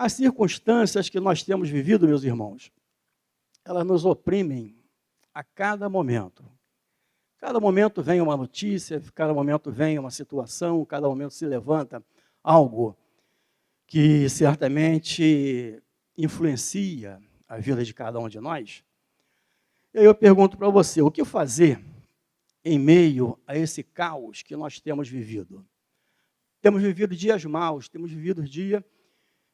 As circunstâncias que nós temos vivido, meus irmãos, elas nos oprimem a cada momento. Cada momento vem uma notícia, cada momento vem uma situação, cada momento se levanta algo que certamente influencia a vida de cada um de nós. E aí eu pergunto para você, o que fazer em meio a esse caos que nós temos vivido? Temos vivido dias maus, temos vivido dias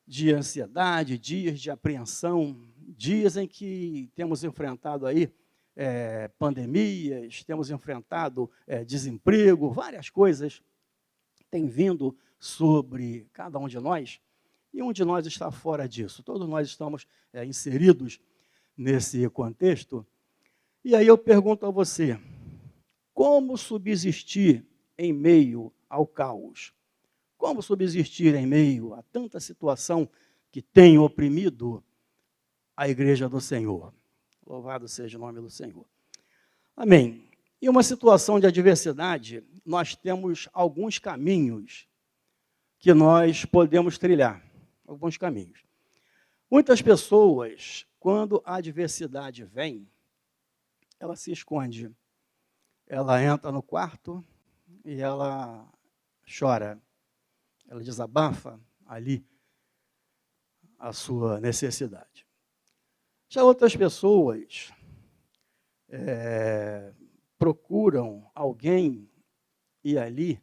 de ansiedade, dias de apreensão, dias em que temos enfrentado aí pandemias, temos enfrentado desemprego, várias coisas têm vindo sobre cada um de nós, e um de nós está fora disso. Todos nós estamos inseridos nesse contexto. E aí eu pergunto a você, como subsistir em meio ao caos? Como subsistir em meio a tanta situação que tem oprimido a igreja do Senhor? Louvado seja o nome do Senhor. Amém. Em uma situação de adversidade, nós temos alguns caminhos que nós podemos trilhar. Alguns caminhos. Muitas pessoas, quando a adversidade vem, ela se esconde. Ela entra no quarto e ela chora. Ela desabafa ali a sua necessidade. Já outras pessoas procuram alguém e ali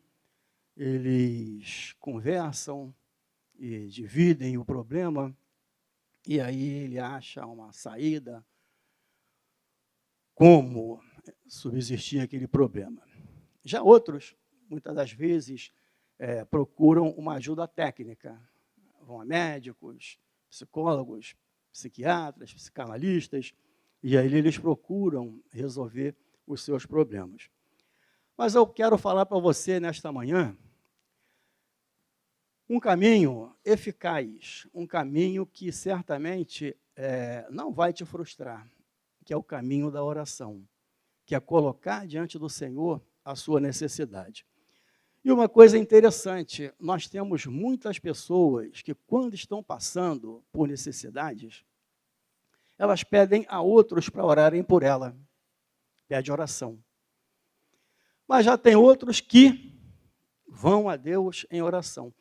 eles conversam e dividem o problema e aí ele acha uma saída, como subsistir aquele problema. Já outros, muitas das vezes, procuram uma ajuda técnica, vão a médicos, psicólogos, psiquiatras, psicanalistas, e aí eles procuram resolver os seus problemas. Mas eu quero falar para você nesta manhã um caminho eficaz, um caminho que certamente não vai te frustrar, que é o caminho da oração, que é colocar diante do Senhor a sua necessidade. E uma coisa interessante, nós temos muitas pessoas que, quando estão passando por necessidades, elas pedem a outros para orarem por ela, pede oração. Mas já tem outros que vão a Deus em oração.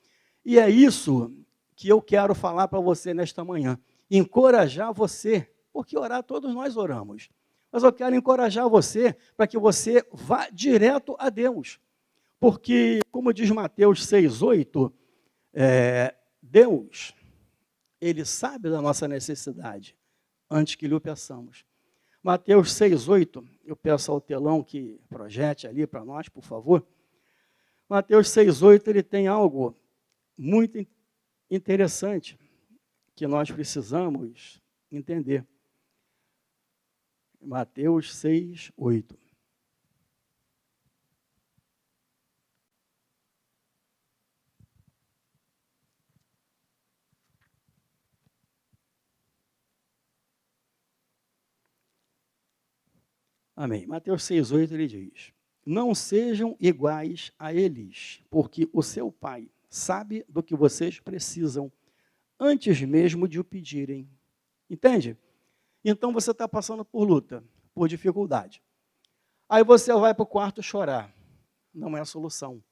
E é isso que eu quero falar para você nesta manhã, encorajar você, porque orar todos nós oramos, mas eu quero encorajar você para que você vá direto a Deus. Porque, como diz Mateus 6,8, Deus, Ele sabe da nossa necessidade, antes que lhe o peçamos. Mateus 6,8, eu peço ao telão que projete ali para nós, por favor. Mateus 6,8, ele tem algo muito interessante que nós precisamos entender. Mateus 6,8. Amém. Mateus 6,8 ele diz: não sejam iguais a eles, porque o seu Pai sabe do que vocês precisam, antes mesmo de o pedirem. Entende? Então você está passando por luta, por dificuldade. Aí você vai para o quarto chorar. Não é a solução.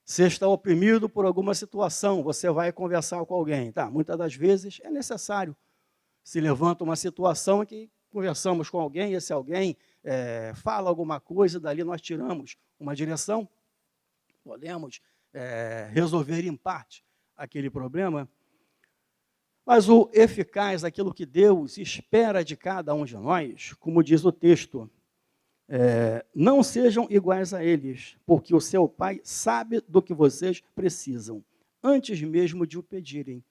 Você está oprimido por alguma situação, você vai conversar com alguém. Tá, muitas das vezes é necessário. Se levanta uma situação em que conversamos com alguém, esse alguém fala alguma coisa, dali nós tiramos uma direção, podemos resolver em parte aquele problema, mas o eficaz, aquilo que Deus espera de cada um de nós, como diz o texto, não sejam iguais a eles, porque o seu Pai sabe do que vocês precisam, antes mesmo de o pedirem.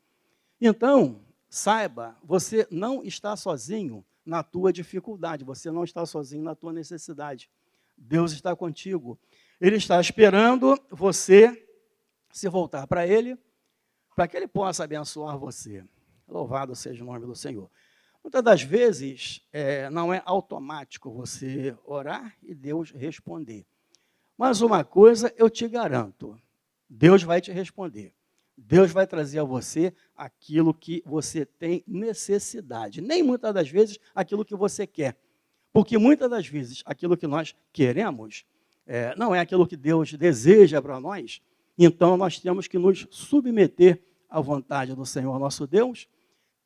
Então, saiba, você não está sozinho na tua dificuldade, você não está sozinho na tua necessidade. Deus está contigo. Ele está esperando você se voltar para Ele, para que Ele possa abençoar você. Louvado seja o nome do Senhor. Muitas das vezes, não é automático você orar e Deus responder. Mas uma coisa eu te garanto, Deus vai te responder. Deus vai trazer a você aquilo que você tem necessidade. Nem muitas das vezes aquilo que você quer. Porque muitas das vezes aquilo que nós queremos não é aquilo que Deus deseja para nós. Então nós temos que nos submeter à vontade do Senhor nosso Deus,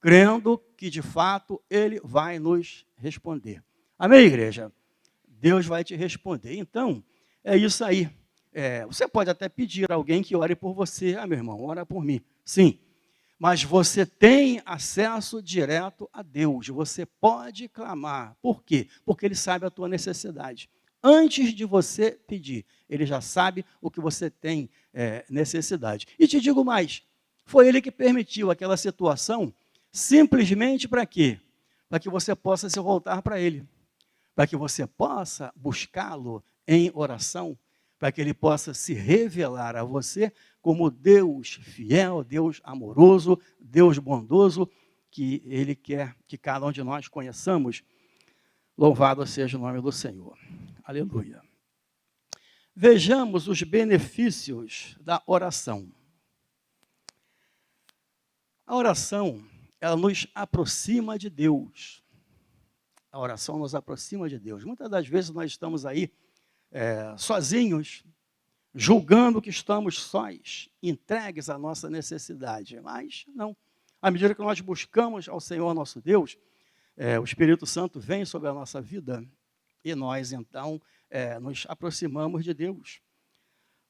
crendo que de fato Ele vai nos responder. Amém, igreja? Deus vai te responder. Então, é isso aí. Você pode até pedir a alguém que ore por você. Meu irmão, ora por mim. Sim, mas você tem acesso direto a Deus. Você pode clamar. Por quê? Porque Ele sabe a tua necessidade. Antes de você pedir, Ele já sabe o que você tem necessidade. E te digo mais, foi Ele que permitiu aquela situação simplesmente para quê? Para que você possa se voltar para Ele. Para que você possa buscá-lo em oração, para que Ele possa se revelar a você como Deus fiel, Deus amoroso, Deus bondoso, que Ele quer que cada um de nós conheçamos. Louvado seja o nome do Senhor. Aleluia. Vejamos os benefícios da oração. A oração, ela nos aproxima de Deus. A oração nos aproxima de Deus. Muitas das vezes nós estamos aí sozinhos, julgando que estamos sós, entregues à nossa necessidade. Mas não. À medida que nós buscamos ao Senhor nosso Deus, o Espírito Santo vem sobre a nossa vida e nós, então, nos aproximamos de Deus.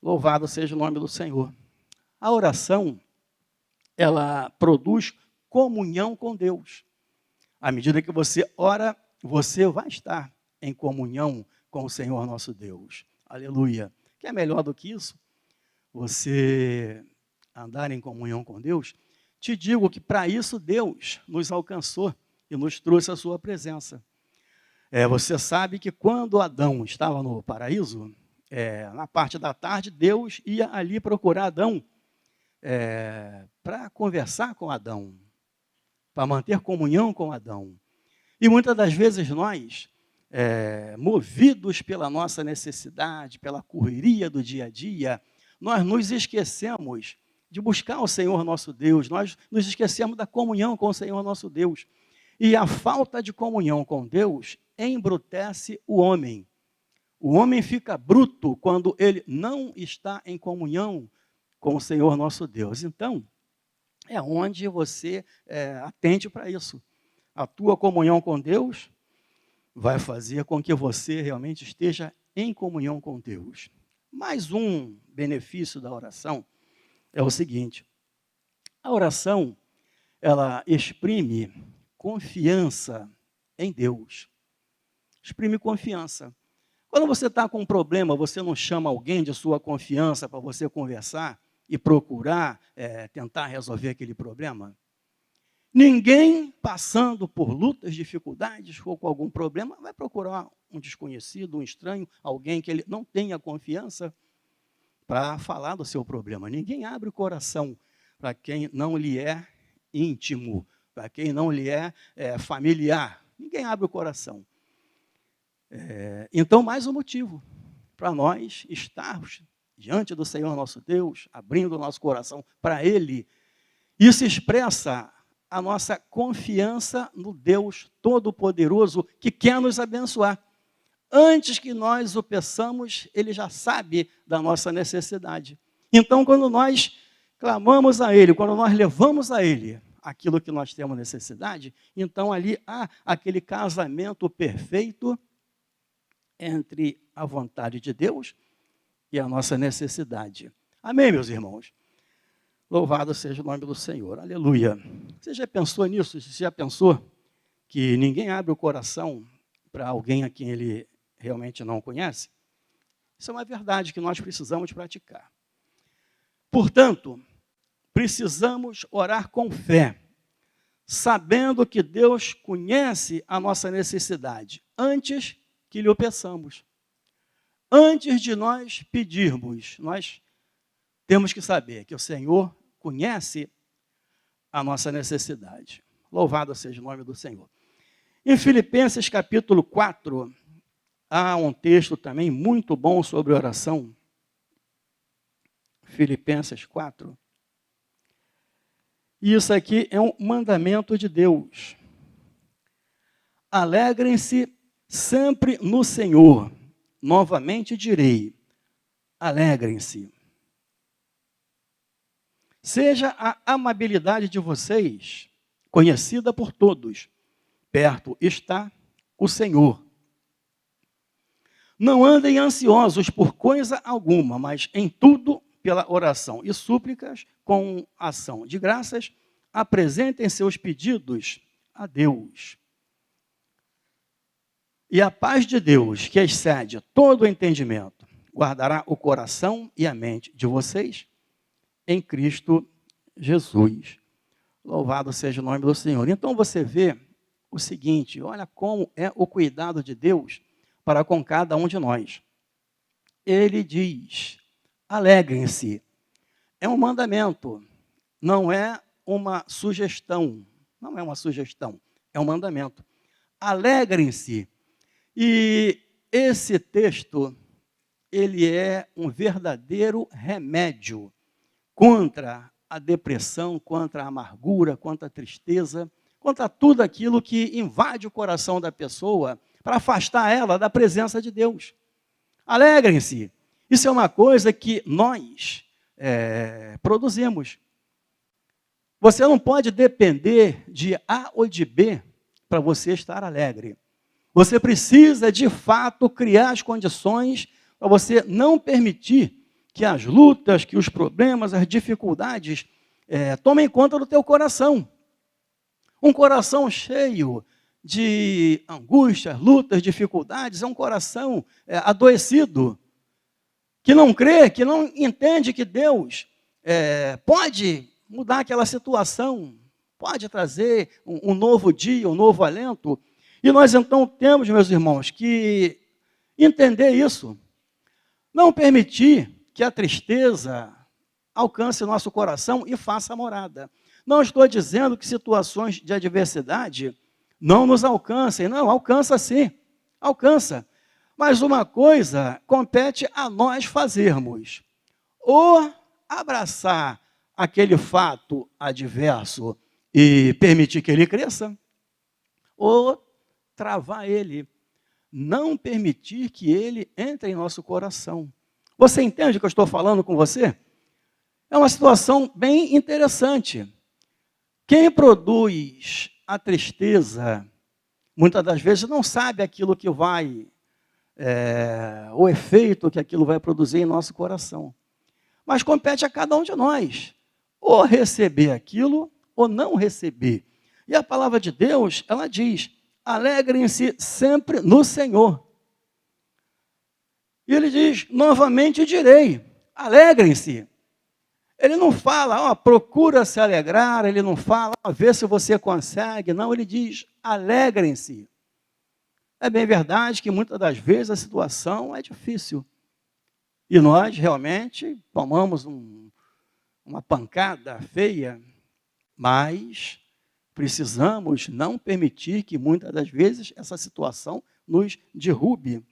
Louvado seja o nome do Senhor. A oração, ela produz comunhão com Deus. À medida que você ora, você vai estar em comunhão com o Senhor nosso Deus. Aleluia. Que é melhor do que isso? Você andar em comunhão com Deus? Te digo que para isso Deus nos alcançou e nos trouxe a sua presença. Você sabe que quando Adão estava no paraíso, na parte da tarde, Deus ia ali procurar Adão para conversar com Adão, para manter comunhão com Adão. E muitas das vezes nós, movidos pela nossa necessidade, pela correria do dia a dia, nós nos esquecemos de buscar o Senhor nosso Deus, nós nos esquecemos da comunhão com o Senhor nosso Deus. E a falta de comunhão com Deus embrutece o homem. O homem fica bruto quando ele não está em comunhão com o Senhor nosso Deus. Então, é onde você atende para isso. A tua comunhão com Deus vai fazer com que você realmente esteja em comunhão com Deus. Mais um benefício da oração é o seguinte: a oração, ela exprime confiança em Deus. Exprime confiança. Quando você está com um problema, você não chama alguém de sua confiança para você conversar e procurar tentar resolver aquele problema? Ninguém passando por lutas, dificuldades ou com algum problema vai procurar um desconhecido, um estranho, alguém que ele não tenha confiança para falar do seu problema. Ninguém abre o coração para quem não lhe é íntimo, para quem não lhe é familiar. Ninguém abre o coração. Então, mais um motivo para nós estarmos diante do Senhor nosso Deus, abrindo o nosso coração para Ele. Isso expressa a nossa confiança no Deus Todo-Poderoso que quer nos abençoar. Antes que nós o peçamos, Ele já sabe da nossa necessidade. Então, quando nós clamamos a Ele, quando nós levamos a Ele aquilo que nós temos necessidade, então ali há aquele casamento perfeito entre a vontade de Deus e a nossa necessidade. Amém, meus irmãos? Louvado seja o nome do Senhor. Aleluia. Você já pensou nisso? Você já pensou que ninguém abre o coração para alguém a quem ele realmente não conhece? Isso é uma verdade que nós precisamos praticar. Portanto, precisamos orar com fé, sabendo que Deus conhece a nossa necessidade antes que lhe o peçamos. Antes de nós pedirmos, nós temos que saber que o Senhor conhece a nossa necessidade. Louvado seja o nome do Senhor. Em Filipenses capítulo 4, há um texto também muito bom sobre oração. Filipenses 4. E isso aqui é um mandamento de Deus. Alegrem-se sempre no Senhor. Novamente direi, alegrem-se. Seja a amabilidade de vocês conhecida por todos. Perto está o Senhor. Não andem ansiosos por coisa alguma, mas em tudo, pela oração e súplicas, com ação de graças, apresentem seus pedidos a Deus. E a paz de Deus, que excede todo o entendimento, guardará o coração e a mente de vocês em Cristo Jesus. Louvado seja o nome do Senhor. Então você vê o seguinte, olha como é o cuidado de Deus para com cada um de nós. Ele diz, alegrem-se. É um mandamento, não é uma sugestão. Não é uma sugestão, é um mandamento. Alegrem-se. E esse texto, ele é um verdadeiro remédio contra a depressão, contra a amargura, contra a tristeza, contra tudo aquilo que invade o coração da pessoa para afastar ela da presença de Deus. Alegrem-se. Isso é uma coisa que nós produzimos. Você não pode depender de A ou de B para você estar alegre. Você precisa, de fato, criar as condições para você não permitir que as lutas, que os problemas, as dificuldades tomem conta do teu coração. Um coração cheio de angústias, lutas, dificuldades, é um coração adoecido, que não crê, que não entende que Deus pode mudar aquela situação, pode trazer um novo dia, um novo alento. E nós então temos, meus irmãos, que entender isso. Não permitir que a tristeza alcance o nosso coração e faça morada. Não estou dizendo que situações de adversidade não nos alcancem. Não, alcança sim, alcança. Mas uma coisa compete a nós fazermos. Ou abraçar aquele fato adverso e permitir que ele cresça, ou travar ele, não permitir que ele entre em nosso coração. Você entende o que eu estou falando com você? É uma situação bem interessante. Quem produz a tristeza, muitas das vezes não sabe aquilo que vai, o efeito que aquilo vai produzir em nosso coração. Mas compete a cada um de nós, ou receber aquilo, ou não receber. E a palavra de Deus, ela diz, alegrem-se sempre no Senhor. E ele diz, novamente direi, alegrem-se. Ele não fala, procura se alegrar, ele não fala, vê se você consegue. Não, ele diz, alegrem-se. É bem verdade que muitas das vezes a situação é difícil. E nós realmente tomamos uma pancada feia, mas precisamos não permitir que muitas das vezes essa situação nos derrube.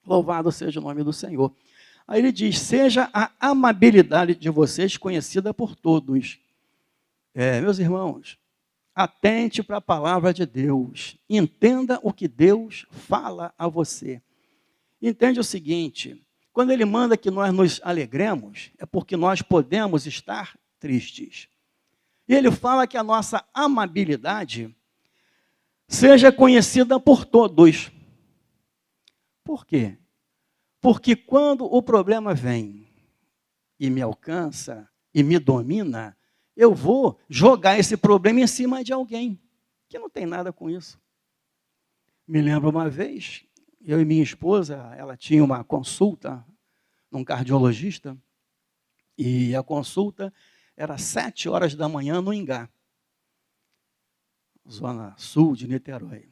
Louvado seja o nome do Senhor. Aí ele diz, seja a amabilidade de vocês conhecida por todos. Meus irmãos, atente para a palavra de Deus. Entenda o que Deus fala a você. Entende o seguinte, quando ele manda que nós nos alegremos, é porque nós podemos estar tristes. E ele fala que a nossa amabilidade seja conhecida por todos. Por quê? Porque quando o problema vem e me alcança e me domina, eu vou jogar esse problema em cima de alguém que não tem nada com isso. Me lembro uma vez, eu e minha esposa, ela tinha uma consulta num cardiologista e a consulta era 7 horas da manhã no Ingá, zona sul de Niterói.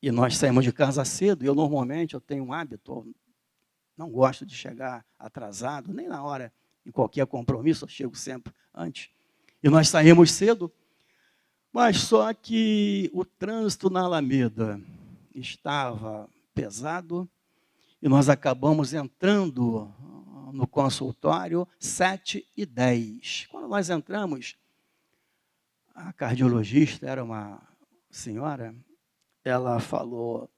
E nós saímos de casa cedo, e eu tenho um hábito, não gosto de chegar atrasado, nem na hora, em qualquer compromisso, eu chego sempre antes. E nós saímos cedo, mas só que o trânsito na Alameda estava pesado, e nós acabamos entrando no consultório 7h10. Quando nós entramos, A cardiologista era uma senhora, ela falou,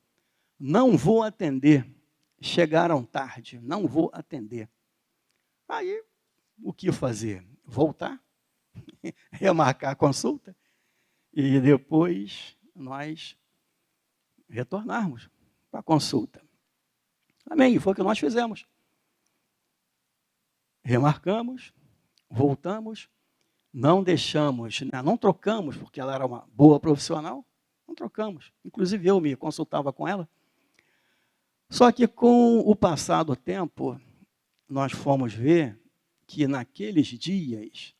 não vou atender, chegaram tarde, não vou atender. Aí, o que fazer? Voltar, remarcar a consulta e depois nós retornarmos para a consulta. Amém, foi o que nós fizemos. Remarcamos, voltamos, não deixamos, não trocamos, porque ela era uma boa profissional, não trocamos. Inclusive eu me consultava com ela. Só que com o passar do tempo, nós fomos ver que naqueles dias,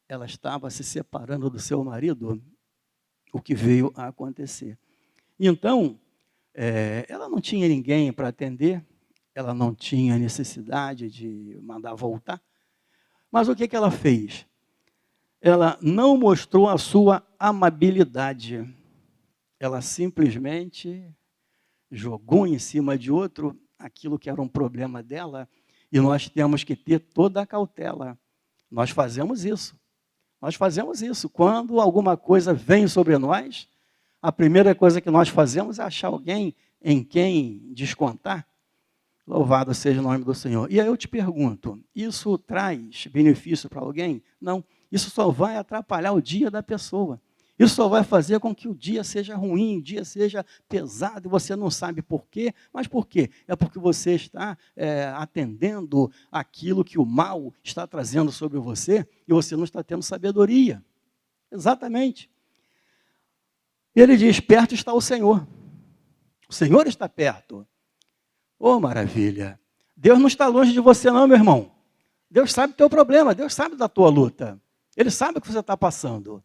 ela estava se separando do seu marido, o que veio a acontecer. Então, ela não tinha ninguém para atender, ela não tinha necessidade de mandar voltar. Mas o que ela fez? Ela não mostrou a sua amabilidade. Ela simplesmente jogou em cima de outro aquilo que era um problema dela, e nós temos que ter toda a cautela. Nós fazemos isso. Nós fazemos isso. Quando alguma coisa vem sobre nós, a primeira coisa que nós fazemos é achar alguém em quem descontar. Louvado seja o nome do Senhor. E aí eu te pergunto, isso traz benefício para alguém? Não. Isso só vai atrapalhar o dia da pessoa. Isso só vai fazer com que o dia seja ruim, o dia seja pesado, e você não sabe por quê. Mas por quê? É porque você está atendendo aquilo que o mal está trazendo sobre você, e você não está tendo sabedoria. Exatamente. Ele diz, perto está o Senhor. O Senhor está perto. Oh, maravilha. Deus não está longe de você não, meu irmão. Deus sabe do teu problema, Deus sabe da tua luta. Ele sabe o que você está passando.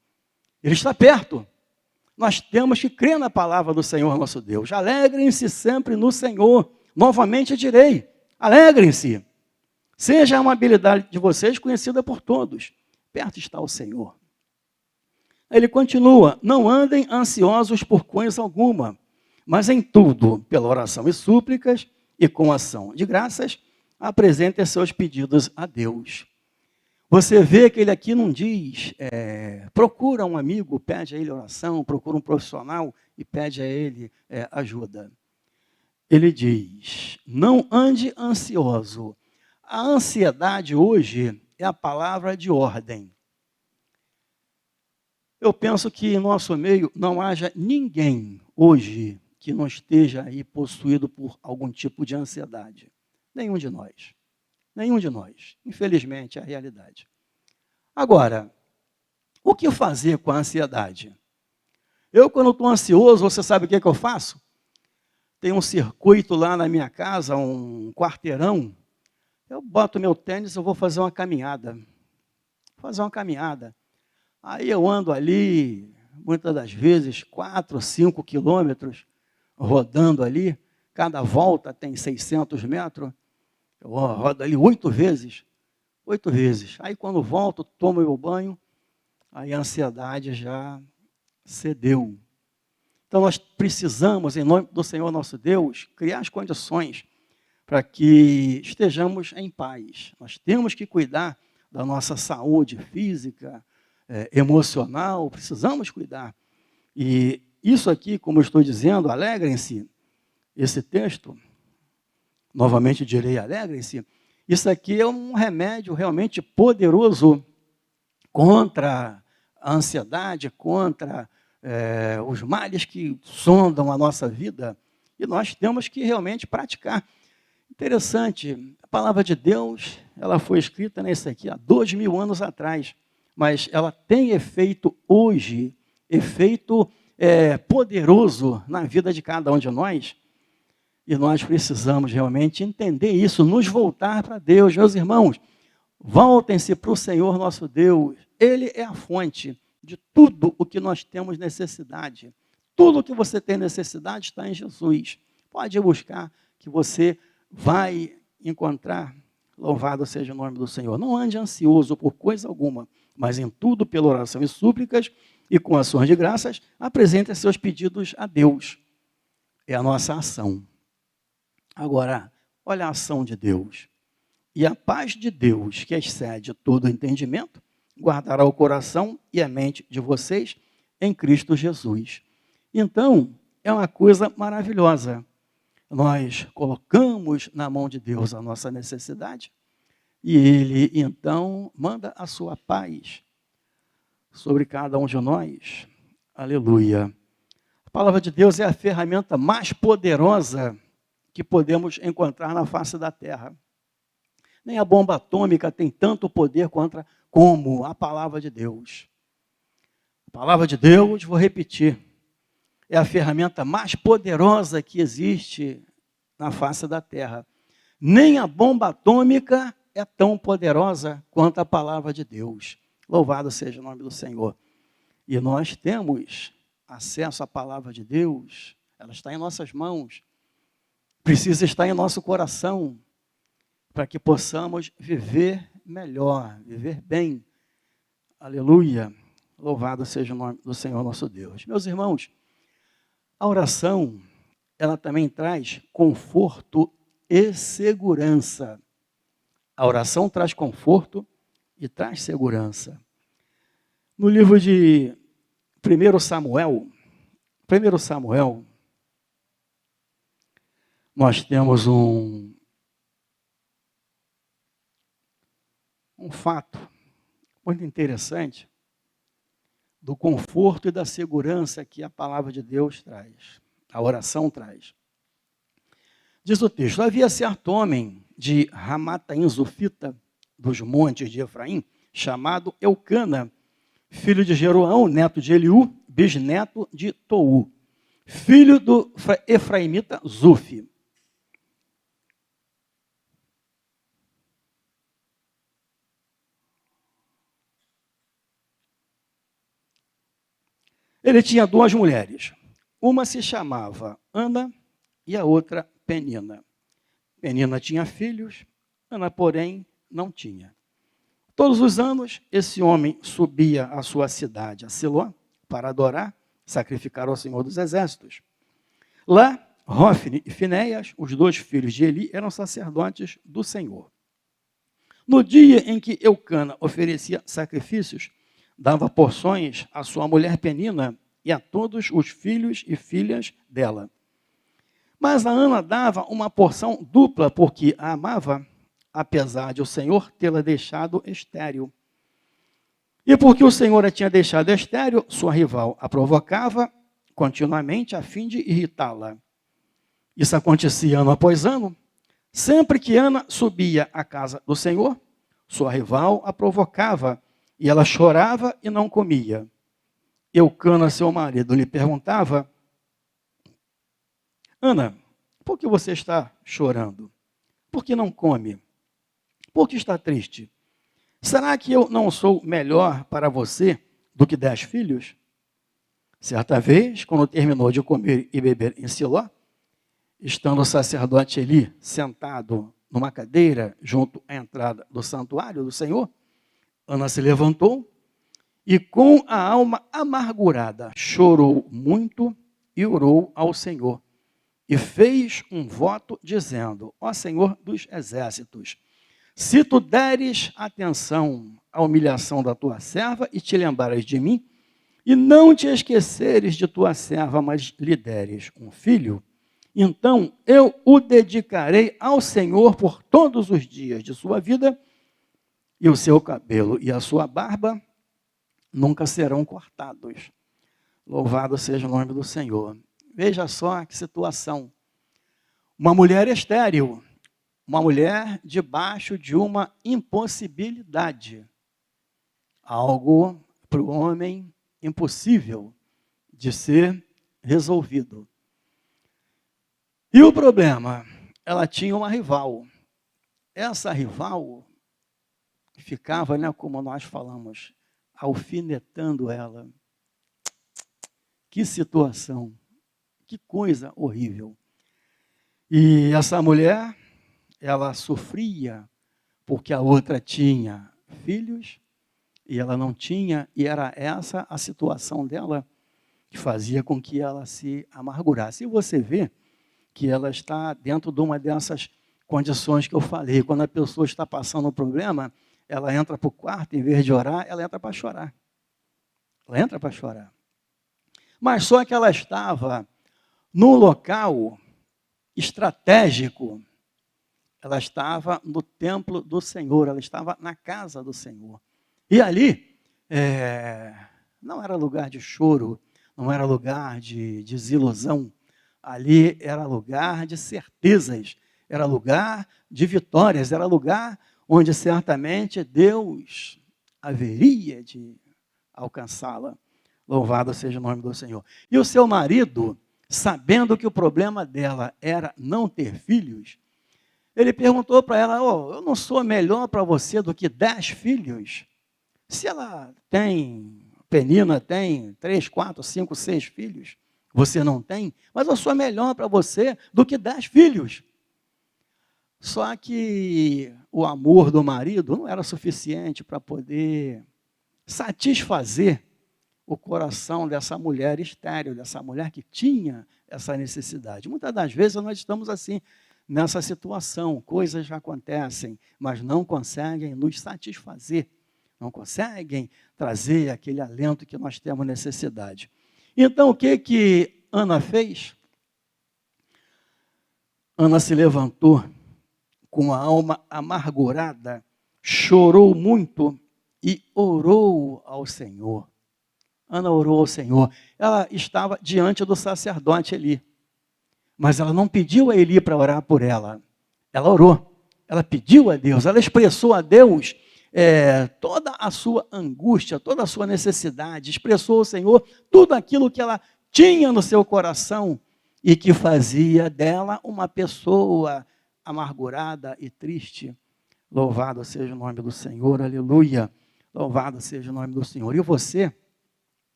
Ele está perto. Nós temos que crer na palavra do Senhor nosso Deus. Alegrem-se sempre no Senhor. Novamente direi, alegrem-se. Seja a amabilidade de vocês conhecida por todos. Perto está o Senhor. Ele continua, não andem ansiosos por coisa alguma, mas em tudo, pela oração e súplicas, e com ação de graças, apresentem seus pedidos a Deus. Você vê que ele aqui não diz, procura um amigo, pede a ele oração, procura um profissional e pede a ele ajuda. Ele diz, não ande ansioso. A ansiedade hoje é a palavra de ordem. Eu penso que em nosso meio não haja ninguém hoje que não esteja aí possuído por algum tipo de ansiedade. Nenhum de nós. Nenhum de nós. Infelizmente, é a realidade. Agora, o que fazer com a ansiedade? Eu, quando estou ansioso, você sabe o que eu faço? Tem um circuito lá na minha casa, um quarteirão. Eu boto meu tênis, eu vou fazer uma caminhada. Aí eu ando ali, muitas das vezes, 4, 5 quilômetros, rodando ali. Cada volta tem 600 metros. Eu rodo ali 8 vezes. Aí quando volto, tomo meu banho, aí a ansiedade já cedeu. Então nós precisamos, em nome do Senhor nosso Deus, criar as condições para que estejamos em paz. Nós temos que cuidar da nossa saúde física, emocional, precisamos cuidar. E isso aqui, como eu estou dizendo, alegrem-se. Esse texto, novamente direi, alegrem-se. Isso aqui é um remédio realmente poderoso contra a ansiedade, contra os males que sondam a nossa vida. E nós temos que realmente praticar. Interessante, a palavra de Deus, ela foi escrita nesse aqui há 2000 anos atrás, mas ela tem efeito hoje, efeito poderoso na vida de cada um de nós. E nós precisamos realmente entender isso, nos voltar para Deus. Meus irmãos, voltem-se para o Senhor nosso Deus. Ele é a fonte de tudo o que nós temos necessidade. Tudo o que você tem necessidade está em Jesus. Pode buscar que você vai encontrar. Louvado seja o nome do Senhor. Não ande ansioso por coisa alguma, mas em tudo pela oração e súplicas e com ações de graças, apresente seus pedidos a Deus. É a nossa ação. Agora, olha a ação de Deus. E a paz de Deus, que excede todo entendimento, guardará o coração e a mente de vocês em Cristo Jesus. Então, é uma coisa maravilhosa. Nós colocamos na mão de Deus a nossa necessidade e Ele, então, manda a sua paz sobre cada um de nós. Aleluia. A palavra de Deus é a ferramenta mais poderosa que podemos encontrar na face da terra. Nem a bomba atômica tem tanto poder como a palavra de Deus. A palavra de Deus, vou repetir, é a ferramenta mais poderosa que existe na face da terra. Nem a bomba atômica é tão poderosa quanto a palavra de Deus. Louvado seja o nome do Senhor. E nós temos acesso à palavra de Deus, ela está em nossas mãos, precisa estar em nosso coração, para que possamos viver melhor, viver bem. Aleluia. Louvado seja o nome do Senhor nosso Deus. Meus irmãos, a oração, ela também traz conforto e segurança. A oração traz conforto e traz segurança. No livro de 1 Samuel, nós temos um fato muito interessante do conforto e da segurança que a palavra de Deus traz, a oração traz. Diz o texto: havia certo homem de Ramataim Zofita, dos montes de Efraim, chamado Eucana, filho de Jeroão, neto de Eliú, bisneto de Tou, filho do efraimita Zufi. Ele tinha duas mulheres. Uma se chamava Ana e a outra Penina. Penina tinha filhos, Ana, porém, não tinha. Todos os anos, esse homem subia à sua cidade, a Siló, para adorar, sacrificar ao Senhor dos Exércitos. Lá, Rófine e Finéias, os dois filhos de Eli, eram sacerdotes do Senhor. No dia em que Eucana oferecia sacrifícios, dava porções à sua mulher Penina e a todos os filhos e filhas dela. Mas a Ana dava uma porção dupla, porque a amava, apesar de o Senhor tê-la deixado estéril. E porque o Senhor a tinha deixado estéril, sua rival a provocava continuamente a fim de irritá-la. Isso acontecia ano após ano. Sempre que Ana subia à casa do Senhor, sua rival a provocava, e ela chorava e não comia. Eucana, seu marido, lhe perguntava: Ana, por que você está chorando? Por que não come? Por que está triste? Será que eu não sou melhor para você do que 10 filhos? Certa vez, quando terminou de comer e beber em Siló, estando o sacerdote Eli sentado numa cadeira junto à entrada do santuário do Senhor, Ana se levantou e, com a alma amargurada, chorou muito e orou ao Senhor. E fez um voto dizendo: ó Senhor dos exércitos, se tu deres atenção à humilhação da tua serva e te lembrares de mim, e não te esqueceres de tua serva, mas lhe deres um filho, então eu o dedicarei ao Senhor por todos os dias de sua vida, e o seu cabelo e a sua barba nunca serão cortados. Louvado seja o nome do Senhor. Veja só que situação. Uma mulher estéril, uma mulher debaixo de uma impossibilidade. Algo para o homem impossível de ser resolvido. E o problema? Ela tinha uma rival. Essa rival ficava, como nós falamos, alfinetando ela. Que situação, que coisa horrível. E essa mulher, ela sofria porque a outra tinha filhos e ela não tinha, e era essa a situação dela que fazia com que ela se amargurasse. E você vê que ela está dentro de uma dessas condições que eu falei. Quando a pessoa está passando um problema, ela entra para o quarto, em vez de orar, ela entra para chorar. Ela entra para chorar. Mas só que ela estava num local estratégico. Ela estava no templo do Senhor, ela estava na casa do Senhor. E ali, não era lugar de choro, não era lugar de desilusão. Ali era lugar de certezas, era lugar de vitórias, era lugar onde certamente Deus haveria de alcançá-la. Louvado seja o nome do Senhor. E o seu marido, sabendo que o problema dela era não ter filhos, ele perguntou para ela, eu não sou melhor para você do que 10 filhos? Se ela tem, Penina tem 3, 4, 5, 6 filhos, você não tem, mas eu sou melhor para você do que 10 filhos. Só que o amor do marido não era suficiente para poder satisfazer o coração dessa mulher estéril, dessa mulher que tinha essa necessidade. Muitas das vezes nós estamos assim, nessa situação, coisas já acontecem, mas não conseguem nos satisfazer, não conseguem trazer aquele alento que nós temos necessidade. Então, o que Ana fez? Ana se levantou com a alma amargurada, chorou muito e orou ao Senhor. Ana orou ao Senhor. Ela estava diante do sacerdote Eli. Mas ela não pediu a Eli para orar por ela. Ela orou. Ela pediu a Deus. Ela expressou a Deus toda a sua angústia, toda a sua necessidade. Expressou ao Senhor tudo aquilo que ela tinha no seu coração e que fazia dela uma pessoa amargurada e triste. Louvado seja o nome do Senhor. Aleluia. Louvado seja o nome do Senhor. E você,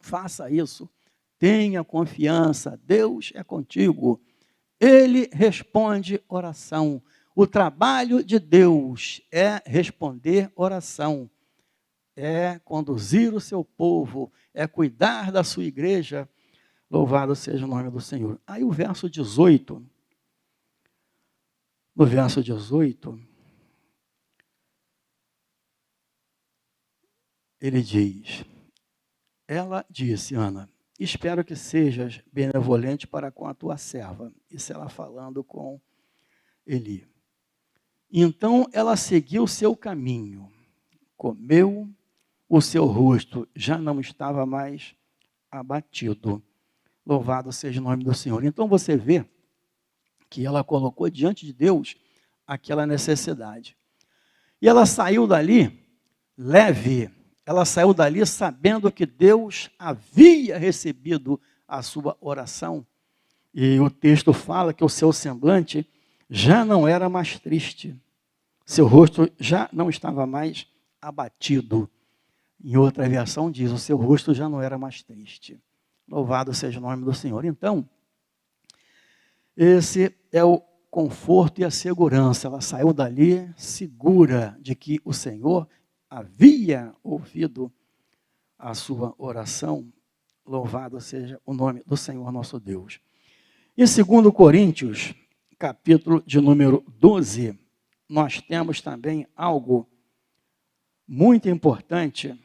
faça isso. Tenha confiança. Deus é contigo. Ele responde oração. O trabalho de Deus é responder oração, é conduzir o seu povo, é cuidar da sua igreja. Louvado seja o nome do Senhor. Aí o verso 18, no verso 18, ele diz, ela disse, Ana, espero que sejas benevolente para com a tua serva. Isso ela falando com Eli. Então ela seguiu o seu caminho, comeu, o seu rosto já não estava mais abatido. Louvado seja o nome do Senhor. Então você vê que ela colocou diante de Deus aquela necessidade. E ela saiu dali leve, ela saiu dali sabendo que Deus havia recebido a sua oração. E o texto fala que o seu semblante já não era mais triste. Seu rosto já não estava mais abatido. Em outra versão diz, o seu rosto já não era mais triste. Louvado seja o nome do Senhor. Então, esse é o conforto e a segurança. Ela saiu dali segura de que o Senhor havia ouvido a sua oração. Louvado seja o nome do Senhor nosso Deus. Em 2 Coríntios, capítulo de número 12, nós temos também algo muito importante.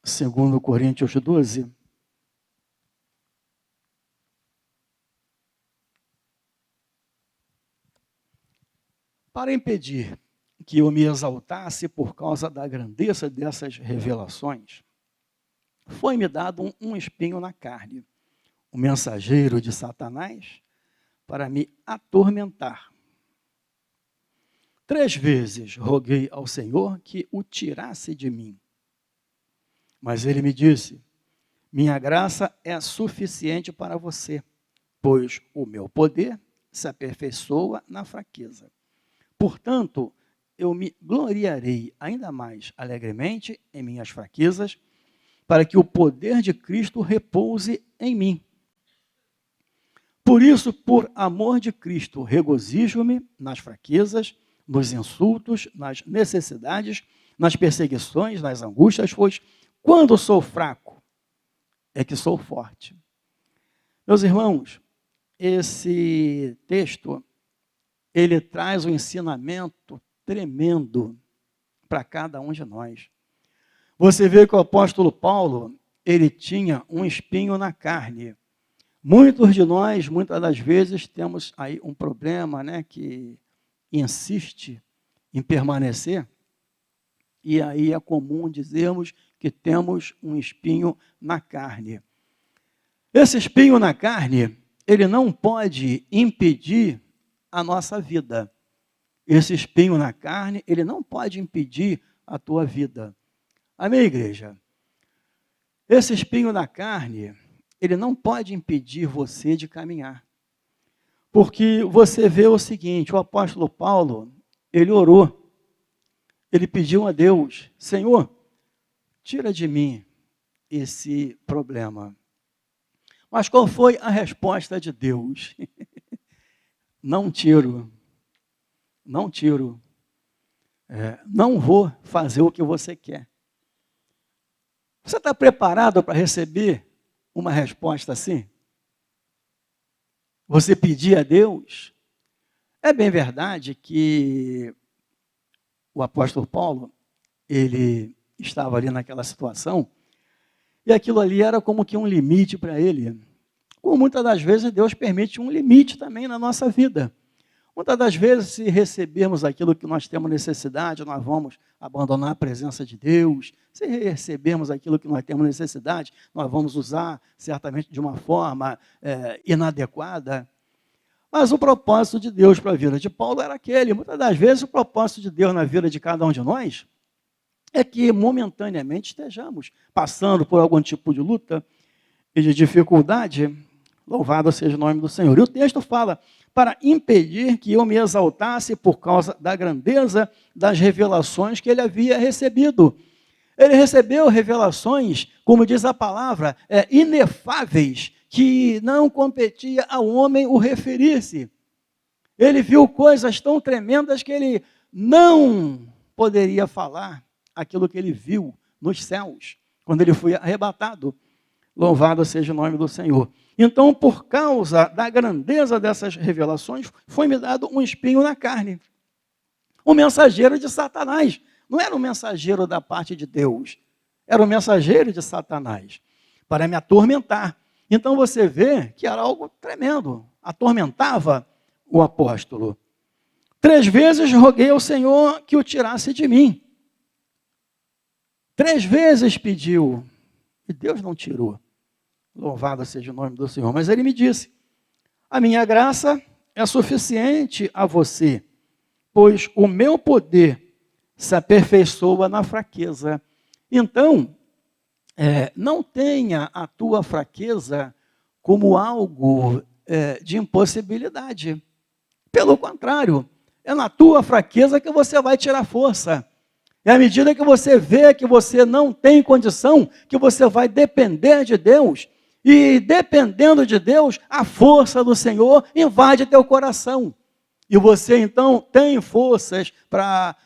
2 Coríntios 12. Para impedir que eu me exaltasse por causa da grandeza dessas revelações, foi-me dado um espinho na carne, um mensageiro de Satanás, para me atormentar. 3 vezes roguei ao Senhor que o tirasse de mim. Mas ele me disse, minha graça é suficiente para você, pois o meu poder se aperfeiçoa na fraqueza. Portanto, eu me gloriarei ainda mais alegremente em minhas fraquezas, para que o poder de Cristo repouse em mim. Por isso, por amor de Cristo, regozijo-me nas fraquezas, nos insultos, nas necessidades, nas perseguições, nas angústias, pois quando sou fraco, é que sou forte. Meus irmãos, esse texto, ele traz um ensinamento tremendo para cada um de nós. Você vê que o apóstolo Paulo, ele tinha um espinho na carne. Muitos de nós, muitas das vezes, temos aí um problema, né, que insiste em permanecer, e aí é comum dizermos que temos um espinho na carne. Esse espinho na carne, ele não pode impedir a nossa vida. Esse espinho na carne, ele não pode impedir a tua vida. Amém, igreja? Esse espinho na carne, ele não pode impedir você de caminhar. Porque você vê o seguinte, o apóstolo Paulo, ele orou, ele pediu a Deus, Senhor, tira de mim esse problema. Mas qual foi a resposta de Deus? Não tiro, não tiro, não vou fazer o que você quer. Você está preparado para receber uma resposta assim? Você pedir a Deus? É bem verdade que o apóstolo Paulo, ele estava ali naquela situação, e aquilo ali era como que um limite para ele. Como muitas das vezes Deus permite um limite também na nossa vida. Muitas das vezes, se recebermos aquilo que nós temos necessidade, nós vamos abandonar a presença de Deus. Se recebermos aquilo que nós temos necessidade, nós vamos usar certamente de uma forma inadequada. Mas o propósito de Deus para a vida de Paulo era aquele. Muitas das vezes o propósito de Deus na vida de cada um de nós é que momentaneamente estejamos passando por algum tipo de luta e de dificuldade. Louvado seja o nome do Senhor. E o texto fala, para impedir que eu me exaltasse por causa da grandeza das revelações que ele havia recebido. Ele recebeu revelações, como diz a palavra, inefáveis, que não competia ao homem o referir-se. Ele viu coisas tão tremendas que ele não poderia falar aquilo que ele viu nos céus, quando ele foi arrebatado. Louvado seja o nome do Senhor. Então, por causa da grandeza dessas revelações, foi-me dado um espinho na carne. Um mensageiro de Satanás. Não era um mensageiro da parte de Deus. Era um mensageiro de Satanás. Para me atormentar. Então, você vê que era algo tremendo. Atormentava o apóstolo. 3 vezes roguei ao Senhor que o tirasse de mim. 3 vezes pediu. E Deus não tirou. Louvado seja o nome do Senhor. Mas ele me disse, a minha graça é suficiente a você, pois o meu poder se aperfeiçoa na fraqueza. Então, não tenha a tua fraqueza como algo de impossibilidade. Pelo contrário, é na tua fraqueza que você vai tirar força. É à medida que você vê que você não tem condição, que você vai depender de Deus. E dependendo de Deus, a força do Senhor invade teu coração. E você então tem forças para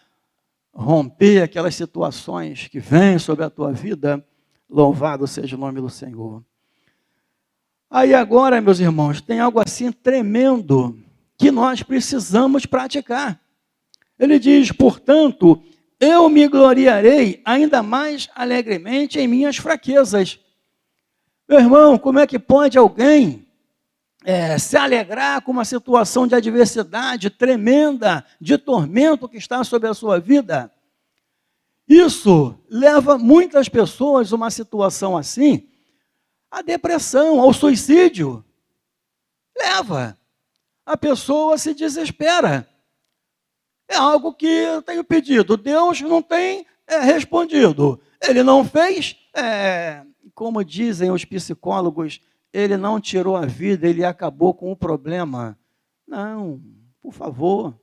romper aquelas situações que vêm sobre a tua vida. Louvado seja o nome do Senhor. Aí agora, meus irmãos, tem algo assim tremendo que nós precisamos praticar. Ele diz, portanto, eu me gloriarei ainda mais alegremente em minhas fraquezas. Meu irmão, como é que pode alguém se alegrar com uma situação de adversidade tremenda, de tormento que está sobre a sua vida? Isso leva muitas pessoas, uma situação assim, à depressão, ao suicídio. Leva. A pessoa se desespera. É algo que eu tenho pedido, Deus não tem respondido. Ele não fez, como dizem os psicólogos, ele não tirou a vida, ele acabou com o problema. Não, por favor,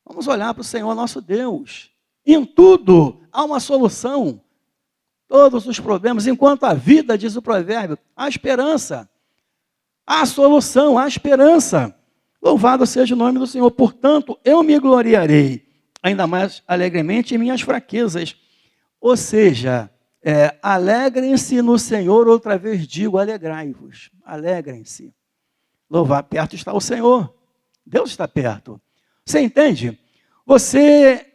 vamos olhar para o Senhor nosso Deus. Em tudo há uma solução. Todos os problemas, enquanto a vida, diz o provérbio, há esperança. Há solução, há esperança. Louvado seja o nome do Senhor. Portanto, eu me gloriarei ainda mais alegremente em minhas fraquezas. Ou seja, alegrem-se no Senhor, outra vez digo, alegrai-vos. Alegrem-se. Louvar, perto está o Senhor. Deus está perto. Você entende? Você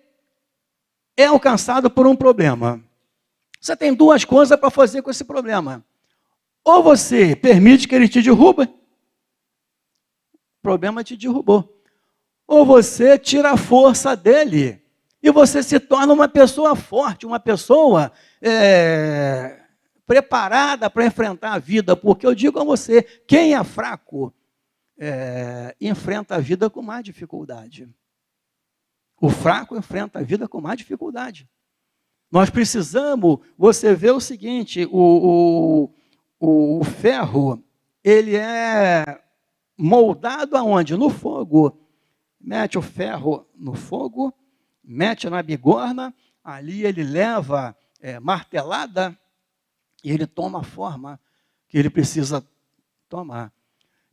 é alcançado por um problema. Você tem duas coisas para fazer com esse problema. Ou você permite que ele te derruba, o problema te derrubou. Ou você tira a força dele e você se torna uma pessoa forte, uma pessoa preparada para enfrentar a vida. Porque eu digo a você, quem é fraco enfrenta a vida com mais dificuldade. O fraco enfrenta a vida com mais dificuldade. Nós precisamos, você vê o seguinte, o ferro, ele é moldado aonde? No fogo. Mete o ferro no fogo, mete na bigorna, ali ele leva martelada e ele toma a forma que ele precisa tomar.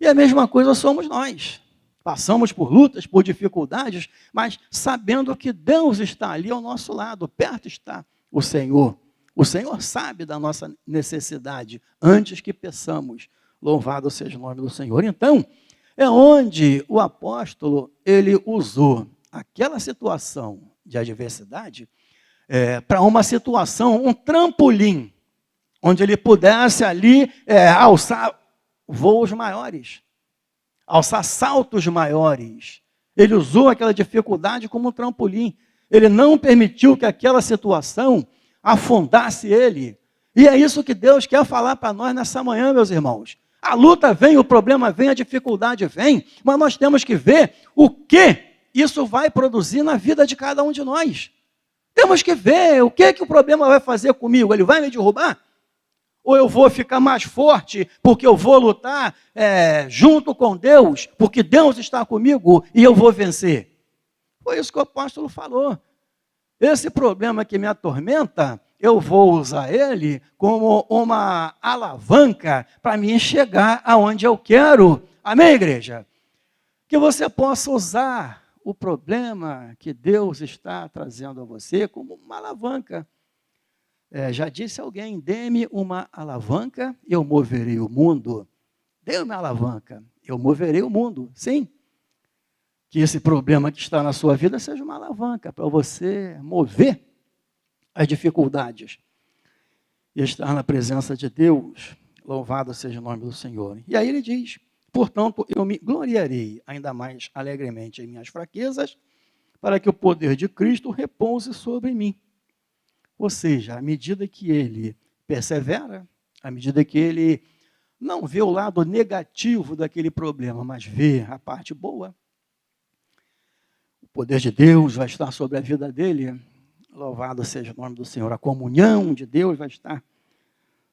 E a mesma coisa somos nós. Passamos por lutas, por dificuldades, mas sabendo que Deus está ali ao nosso lado, perto está o Senhor. O Senhor sabe da nossa necessidade antes que peçamos. Louvado seja o nome do Senhor. Então, é onde o apóstolo, ele usou aquela situação de adversidade para uma situação, um trampolim, onde ele pudesse ali alçar voos maiores, alçar saltos maiores. Ele usou aquela dificuldade como um trampolim. Ele não permitiu que aquela situação afundasse ele. E é isso que Deus quer falar para nós nessa manhã, meus irmãos. A luta vem, o problema vem, a dificuldade vem, mas nós temos que ver o que isso vai produzir na vida de cada um de nós. Temos que ver o que o problema vai fazer comigo. Ele vai me derrubar? Ou eu vou ficar mais forte porque eu vou lutar junto com Deus, porque Deus está comigo e eu vou vencer? Foi isso que o apóstolo falou. Esse problema que me atormenta, eu vou usar ele como uma alavanca para me chegar aonde eu quero. Amém, igreja? Que você possa usar o problema que Deus está trazendo a você como uma alavanca. Já disse alguém, dê-me uma alavanca, eu moverei o mundo. Dê-me uma alavanca, eu moverei o mundo. Sim. Que esse problema que está na sua vida seja uma alavanca para você mover as dificuldades e estar na presença de Deus. Louvado seja o nome do Senhor. E aí ele diz, portanto, eu me gloriarei ainda mais alegremente em minhas fraquezas, para que o poder de Cristo repouse sobre mim. Ou seja, à medida que ele persevera, à medida que ele não vê o lado negativo daquele problema, mas vê a parte boa, o poder de Deus vai estar sobre a vida dele. Louvado seja o nome do Senhor. A comunhão de Deus vai estar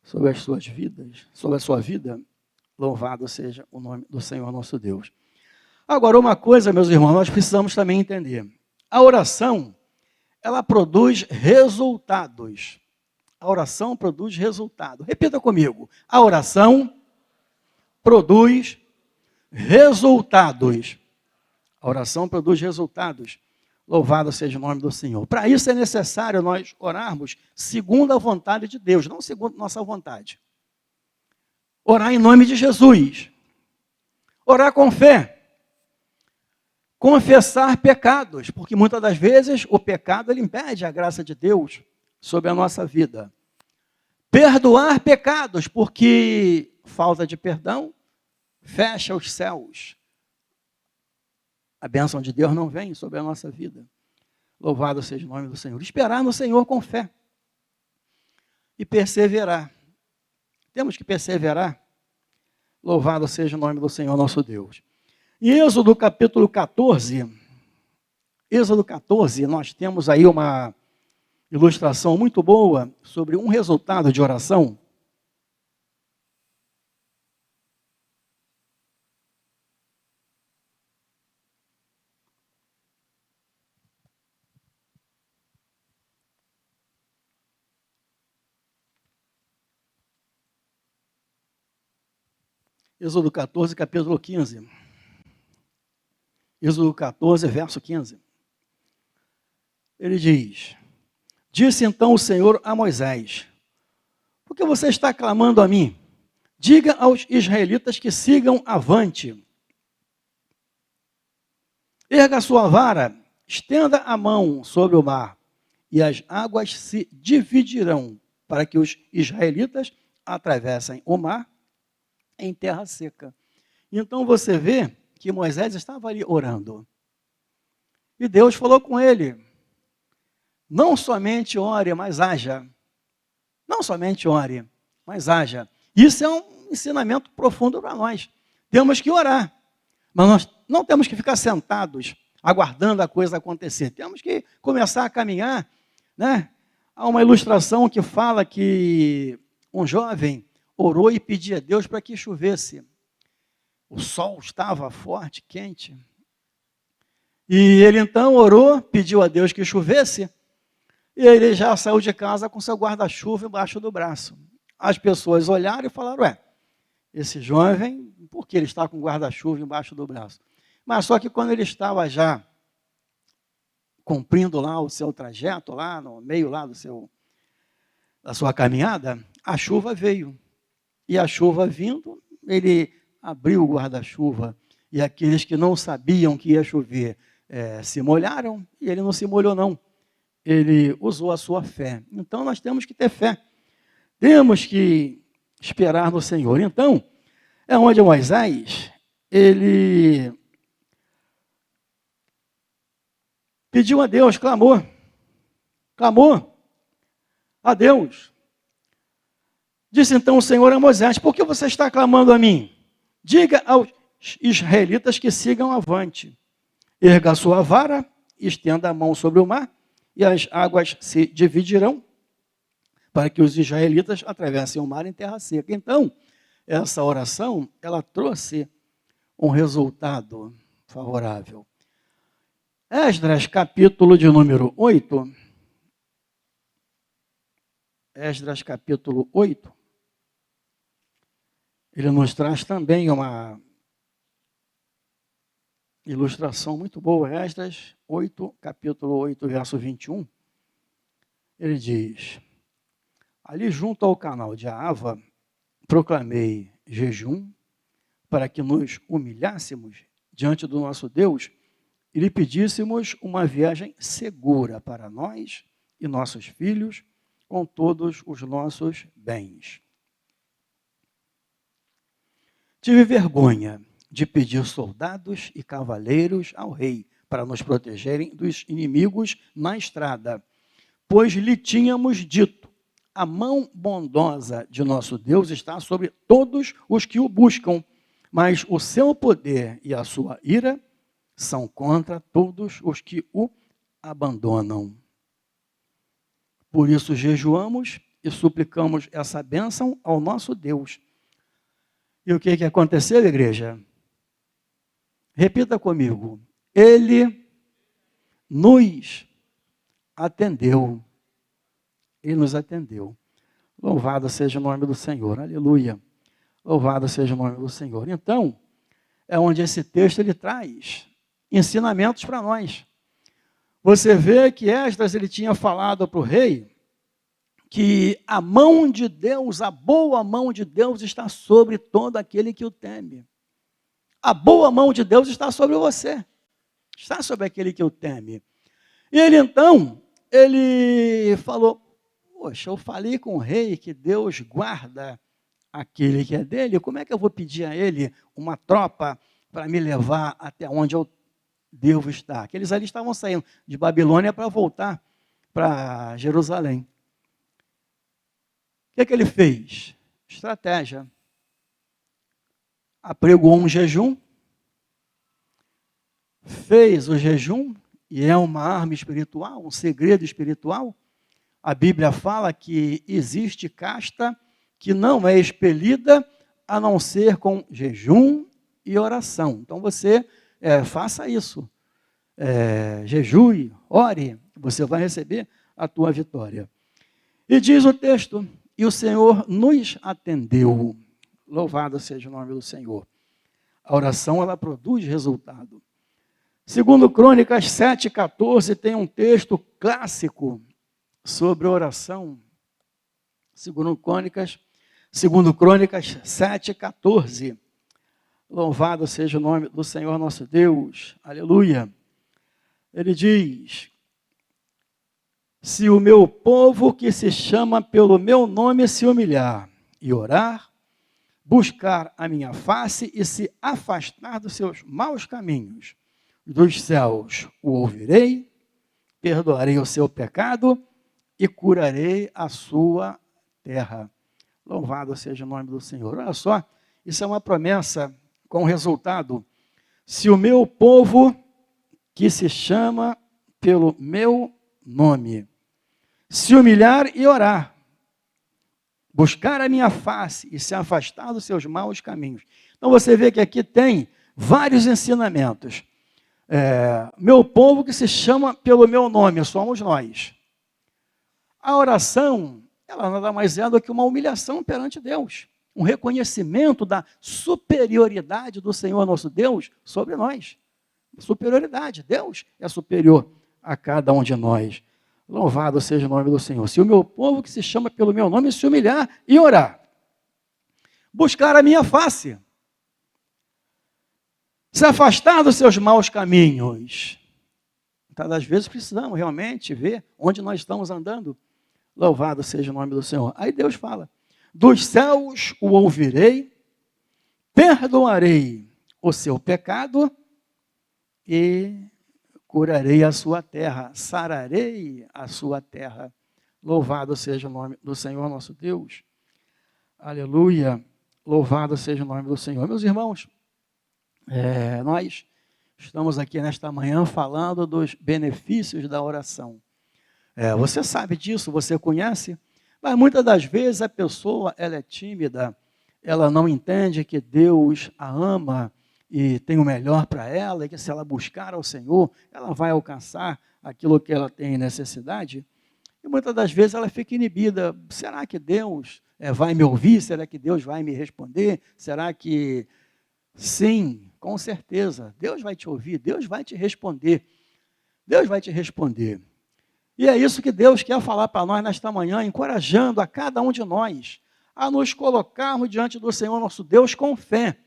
sobre as suas vidas, sobre a sua vida. Louvado seja o nome do Senhor nosso Deus. Agora, uma coisa, meus irmãos, nós precisamos também entender. A oração, ela produz resultados. A oração produz resultado. Repita comigo. A oração produz resultados. A oração produz resultados. Louvado seja o nome do Senhor. Para isso é necessário nós orarmos segundo a vontade de Deus, não segundo nossa vontade. Orar em nome de Jesus. Orar com fé. Confessar pecados, porque muitas das vezes o pecado ele impede a graça de Deus sobre a nossa vida. Perdoar pecados, porque falta de perdão fecha os céus. A bênção de Deus não vem sobre a nossa vida. Louvado seja o nome do Senhor. Esperar no Senhor com fé. E perseverar. Temos que perseverar. Louvado seja o nome do Senhor nosso Deus. Em Êxodo capítulo 14, nós temos aí uma ilustração muito boa sobre um resultado de oração. Êxodo 14, capítulo 15. Êxodo 14, verso 15. Ele diz, disse então o Senhor a Moisés, por que você está clamando a mim? Diga aos israelitas que sigam avante. Erga a sua vara, estenda a mão sobre o mar, e as águas se dividirão para que os israelitas atravessem o mar em terra seca. Então você vê que Moisés estava ali orando. E Deus falou com ele: não somente ore, mas haja. Não somente ore, mas haja. Isso é um ensinamento profundo para nós. Temos que orar, mas nós não temos que ficar sentados aguardando a coisa acontecer. Temos que começar a caminhar, né? Há uma ilustração que fala que um jovem orou e pedia a Deus para que chovesse. O sol estava forte, quente. E ele então orou, pediu a Deus que chovesse, e ele já saiu de casa com seu guarda-chuva embaixo do braço. As pessoas olharam e falaram: ué, esse jovem, por que ele está com guarda-chuva embaixo do braço? Mas só que quando ele estava já cumprindo lá o seu trajeto, lá no meio lá da sua caminhada, a chuva veio. E a chuva vindo, ele abriu o guarda-chuva, e aqueles que não sabiam que ia chover se molharam, e ele não se molhou não. Ele usou a sua fé. Então nós temos que ter fé. Temos que esperar no Senhor. Então, é onde Moisés, ele pediu a Deus, clamou a Deus. Disse então o Senhor a Moisés: por que você está clamando a mim? Diga aos israelitas que sigam avante. Erga a sua vara, estenda a mão sobre o mar, e as águas se dividirão, para que os israelitas atravessem o mar em terra seca. Então, essa oração, ela trouxe um resultado favorável. Esdras, capítulo de número 8. Esdras, capítulo 8. Ele nos traz também uma ilustração muito boa. Esdras 8, capítulo 8, verso 21. Ele diz: ali junto ao canal de Ahava, proclamei jejum para que nos humilhássemos diante do nosso Deus e lhe pedíssemos uma viagem segura para nós e nossos filhos, com todos os nossos bens. Tive vergonha de pedir soldados e cavaleiros ao rei para nos protegerem dos inimigos na estrada, pois lhe tínhamos dito: a mão bondosa de nosso Deus está sobre todos os que o buscam, mas o seu poder e a sua ira são contra todos os que o abandonam. Por isso jejuamos e suplicamos essa bênção ao nosso Deus. E o que aconteceu, igreja? Repita comigo: ele nos atendeu. Ele nos atendeu. Louvado seja o nome do Senhor. Aleluia. Louvado seja o nome do Senhor. Então, é onde esse texto ele traz ensinamentos para nós. Você vê que Esdras ele tinha falado para o rei que a mão de Deus, a boa mão de Deus está sobre todo aquele que o teme. A boa mão de Deus está sobre você. Está sobre aquele que o teme. E ele então, ele falou: poxa, eu falei com o rei que Deus guarda aquele que é dele, como é que eu vou pedir a ele uma tropa para me levar até onde eu devo estar? Que eles ali estavam saindo de Babilônia para voltar para Jerusalém. O que ele fez? Estratégia. Apregou um jejum, fez o jejum, e é uma arma espiritual, um segredo espiritual. A Bíblia fala que existe casta que não é expelida a não ser com jejum e oração. Então você faça isso. Jejue, ore, você vai receber a tua vitória. E diz o texto: e o Senhor nos atendeu. Louvado seja o nome do Senhor. A oração, ela produz resultado. Segundo Crônicas 7,14, tem um texto clássico sobre oração. Segundo Crônicas 7,14. Louvado seja o nome do Senhor nosso Deus. Aleluia. Ele diz: Se o meu povo que se chama pelo meu nome se humilhar e orar, buscar a minha face e se afastar dos seus maus caminhos, dos céus o ouvirei, perdoarei o seu pecado e curarei a sua terra. Louvado seja o nome do Senhor. Olha só, isso é uma promessa com resultado. Se o meu povo, que se chama pelo meu nome, se humilhar e orar, buscar a minha face e se afastar dos seus maus caminhos. Então você vê que aqui tem vários ensinamentos. Meu povo que se chama pelo meu nome, somos nós. A oração, ela nada mais é do que uma humilhação perante Deus. Um reconhecimento da superioridade do Senhor nosso Deus sobre nós. Superioridade, Deus é superior a cada um de nós. Louvado seja o nome do Senhor. Se o meu povo que se chama pelo meu nome se humilhar e orar, buscar a minha face, se afastar dos seus maus caminhos. Muitas das vezes precisamos realmente ver onde nós estamos andando. Louvado seja o nome do Senhor. Aí Deus fala, dos céus o ouvirei, perdoarei o seu pecado e curarei a sua terra, sararei a sua terra. Louvado seja o nome do Senhor nosso Deus. Aleluia. Louvado seja o nome do Senhor. Meus irmãos, nós estamos aqui nesta manhã falando dos benefícios da oração. Você sabe disso, você conhece, mas muitas das vezes a pessoa ela é tímida, ela não entende que Deus a ama e tem o melhor para ela, e que se ela buscar ao Senhor, ela vai alcançar aquilo que ela tem necessidade. E muitas das vezes ela fica inibida. Será que Deus vai me ouvir? Será que Deus vai me responder? Será que... Sim, com certeza. Deus vai te ouvir, Deus vai te responder. Deus vai te responder. E é isso que Deus quer falar para nós nesta manhã, encorajando a cada um de nós a nos colocarmos diante do Senhor nosso Deus com fé,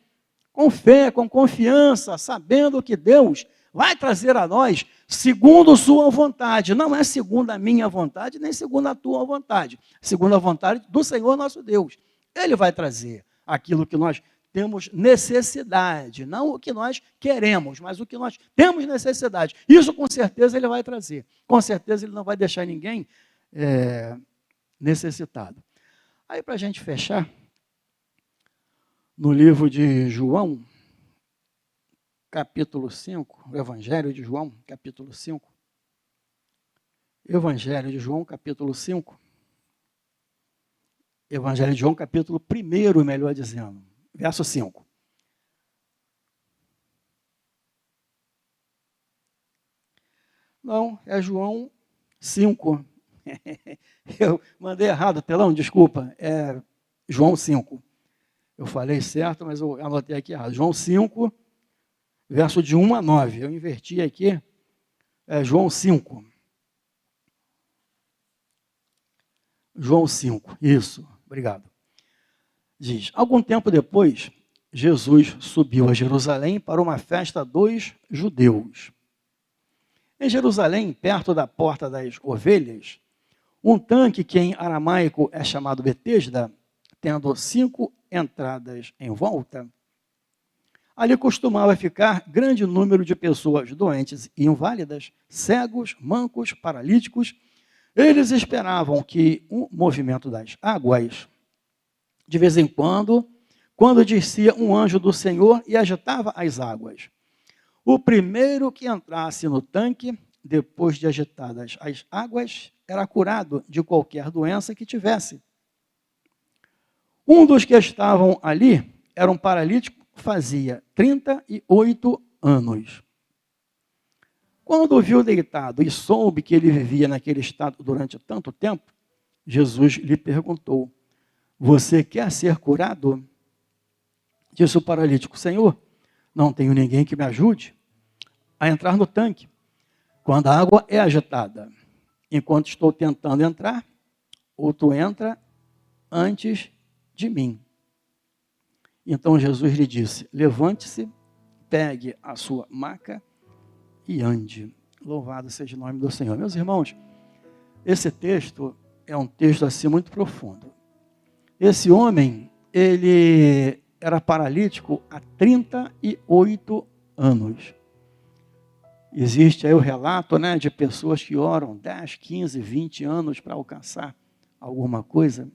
com confiança, sabendo que Deus vai trazer a nós segundo sua vontade. Não é segundo a minha vontade, nem segundo a tua vontade. Segundo a vontade do Senhor nosso Deus. Ele vai trazer aquilo que nós temos necessidade. Não o que nós queremos, mas o que nós temos necessidade. Isso com certeza Ele vai trazer. Com certeza Ele não vai deixar ninguém necessitado. Aí para a gente fechar, no livro de João, capítulo 5, o Evangelho de João, capítulo 5. Evangelho de João, capítulo 5. Evangelho de João, capítulo 1, melhor dizendo, verso 5. Não, é João 5. Eu mandei errado, telão, desculpa. É João 5. Eu falei certo, mas eu anotei aqui errado. João 5, verso de 1 a 9. Eu inverti aqui. É João 5. João 5, isso, obrigado. Diz, algum tempo depois, Jesus subiu a Jerusalém para uma festa dos judeus. Em Jerusalém, perto da porta das ovelhas, um tanque que em aramaico é chamado Betesda, tendo 5 entradas em volta, ali costumava ficar grande número de pessoas doentes e inválidas, cegos, mancos, paralíticos. Eles esperavam que o movimento das águas, de vez em quando descia um anjo do Senhor e agitava as águas. O primeiro que entrasse no tanque, depois de agitadas as águas, era curado de qualquer doença que tivesse. Um dos que estavam ali era um paralítico, fazia 38 anos. Quando o viu deitado e soube que ele vivia naquele estado durante tanto tempo, Jesus lhe perguntou, você quer ser curado? Disse o paralítico, Senhor, não tenho ninguém que me ajude a entrar no tanque quando a água é agitada. Enquanto estou tentando entrar, outro entra antes de mim. Então Jesus lhe disse, levante-se, pegue a sua maca e ande. Louvado seja o nome do Senhor. Meus irmãos, Esse texto é um texto assim muito profundo. Esse homem, ele era paralítico há 38 anos. Existe aí o relato, né, de pessoas que oram 10, 15, 20 anos para alcançar alguma coisa.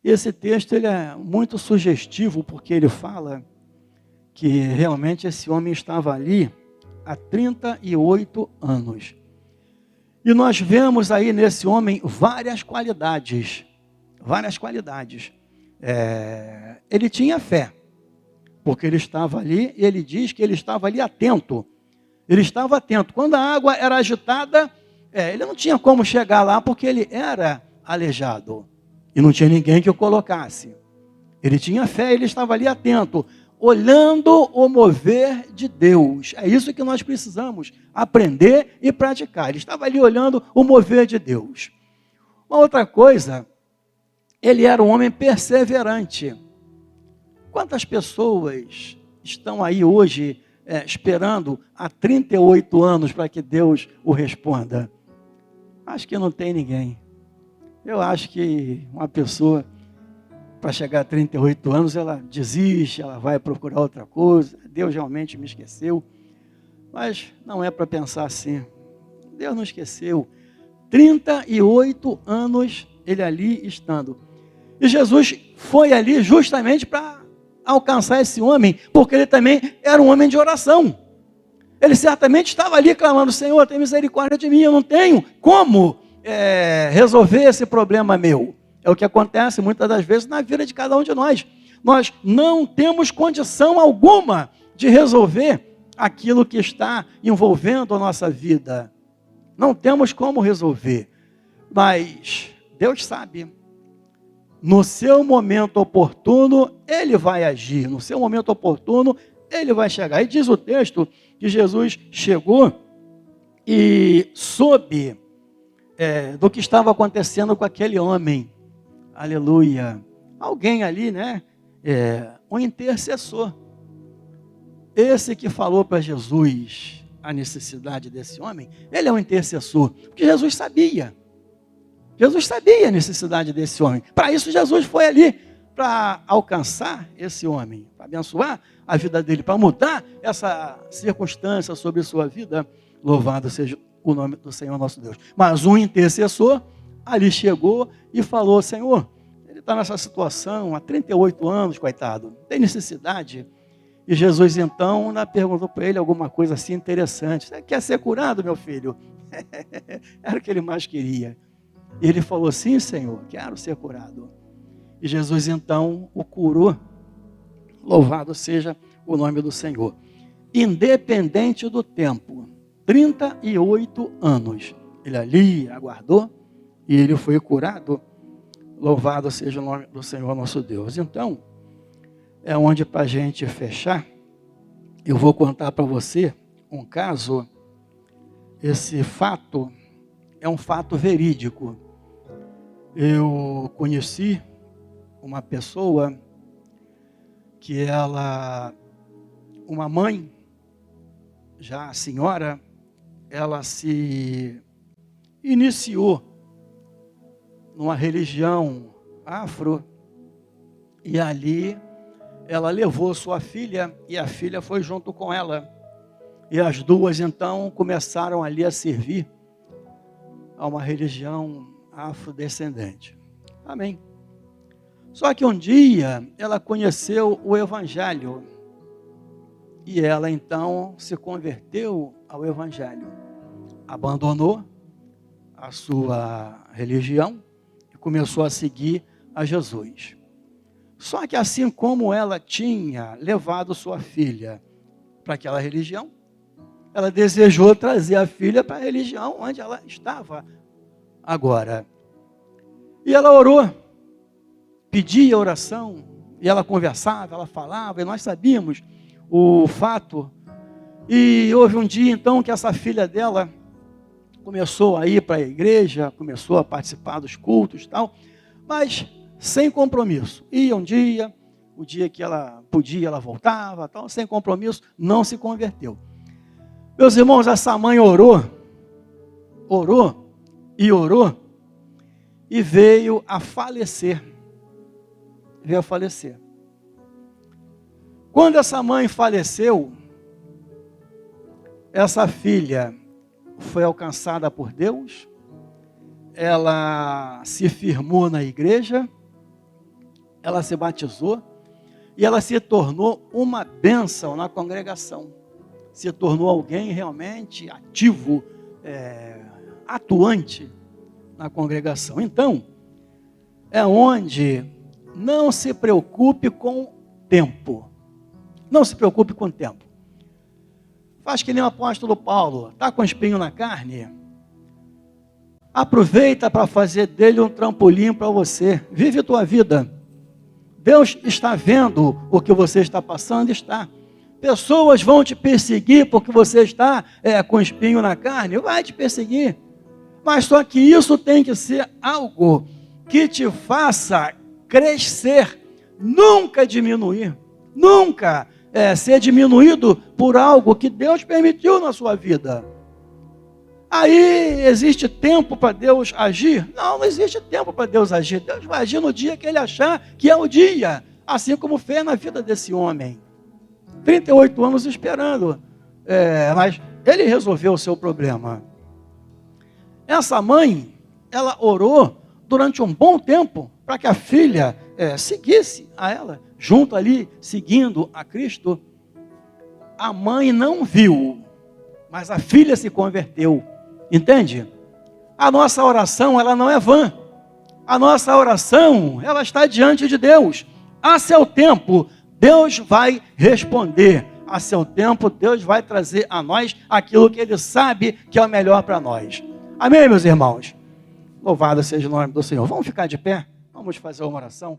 Esse texto ele é muito sugestivo porque ele fala que realmente esse homem estava ali há 38 anos. E nós vemos aí nesse homem várias qualidades. Várias qualidades. Ele tinha fé, porque ele estava ali, e ele diz que ele estava ali atento. Ele estava atento. Quando a água era agitada, ele não tinha como chegar lá, porque ele era aleijado. E não tinha ninguém que o colocasse. Ele tinha fé, ele estava ali atento, olhando o mover de Deus. É isso que nós precisamos aprender e praticar. Ele estava ali olhando o mover de Deus. Uma outra coisa, ele era um homem perseverante. Quantas pessoas estão aí hoje esperando há 38 anos para que Deus o responda? Acho que não tem ninguém. Eu acho que uma pessoa, para chegar a 38 anos, ela desiste, ela vai procurar outra coisa. Deus realmente me esqueceu. Mas não é para pensar assim. Deus não esqueceu. 38 anos ele ali estando. E Jesus foi ali justamente para alcançar esse homem, porque ele também era um homem de oração. Ele certamente estava ali clamando: Senhor, tem misericórdia de mim, eu não tenho como resolver esse problema meu. É o que acontece muitas das vezes na vida de cada um de nós. Nós não temos condição alguma de resolver aquilo que está envolvendo a nossa vida. Não temos como resolver. Mas Deus sabe. No seu momento oportuno, Ele vai agir. No seu momento oportuno, Ele vai chegar. E diz o texto que Jesus chegou e soube do que estava acontecendo com aquele homem. Aleluia. Alguém ali, né? Um intercessor. Esse que falou para Jesus a necessidade desse homem, ele é um intercessor. Porque Jesus sabia. Jesus sabia a necessidade desse homem. Para isso Jesus foi ali, para alcançar esse homem, para abençoar a vida dele, para mudar essa circunstância sobre sua vida. Louvado seja o nome do Senhor nosso Deus. Mas um intercessor ali chegou e falou: Senhor, ele está nessa situação há 38 anos, coitado, tem necessidade. E Jesus então perguntou para ele alguma coisa assim interessante: você quer ser curado, meu filho? Era o que ele mais queria. E ele falou: sim, Senhor, quero ser curado. E Jesus então o curou. Louvado seja o nome do Senhor. Independente do tempo, 38 anos, ele ali aguardou e ele foi curado. Louvado seja o nome do Senhor nosso Deus. Então, é onde para a gente fechar, eu vou contar para você um caso. Esse fato é um fato verídico. Eu conheci uma pessoa que uma mãe, já senhora, ela se iniciou numa religião afro, e ali ela levou sua filha, e a filha foi junto com ela, e as duas então começaram ali a servir a uma religião afrodescendente. Amém. Só que um dia ela conheceu o Evangelho, e ela então se converteu ao Evangelho, abandonou a sua religião e começou a seguir a Jesus. Só que assim como ela tinha levado sua filha para aquela religião, ela desejou trazer a filha para a religião onde ela estava agora. E ela orou, pedia oração, e ela conversava, ela falava, e nós sabíamos o fato. E houve um dia então que essa filha dela começou a ir para a igreja, começou a participar dos cultos e tal, mas sem compromisso. Ia um dia, o dia que ela podia, ela voltava, tal, sem compromisso, não se converteu. Meus irmãos, essa mãe orou, e orou e veio a falecer. Veio a falecer. Quando essa mãe faleceu, essa filha foi alcançada por Deus, ela se firmou na igreja, ela se batizou e ela se tornou uma bênção na congregação. Se tornou alguém realmente ativo, atuante na congregação. Então, é onde não se preocupe com tempo. Não se preocupe com tempo. Faz que nem o apóstolo Paulo, está com espinho na carne, aproveita para fazer dele um trampolim para você. Vive a tua vida. Deus está vendo o que você está passando, está. Pessoas vão te perseguir porque você está com espinho na carne, vai te perseguir. Mas só que isso tem que ser algo que te faça crescer, nunca diminuir, nunca ser diminuído por algo que Deus permitiu na sua vida. Aí existe tempo para Deus agir? Não, não existe tempo para Deus agir. Deus vai agir no dia que Ele achar que é o dia, assim como fez na vida desse homem. 38 anos esperando, mas Ele resolveu o seu problema. Essa mãe, ela orou durante um bom tempo para que a filha seguisse a ela, junto ali, seguindo a Cristo. A mãe não viu, mas a filha se converteu. Entende? A nossa oração, ela não é vã. A nossa oração, ela está diante de Deus. A seu tempo, Deus vai responder. A seu tempo, Deus vai trazer a nós aquilo que Ele sabe que é o melhor para nós. Amém, meus irmãos? Louvado seja o nome do Senhor. Vamos ficar de pé? Vamos fazer uma oração.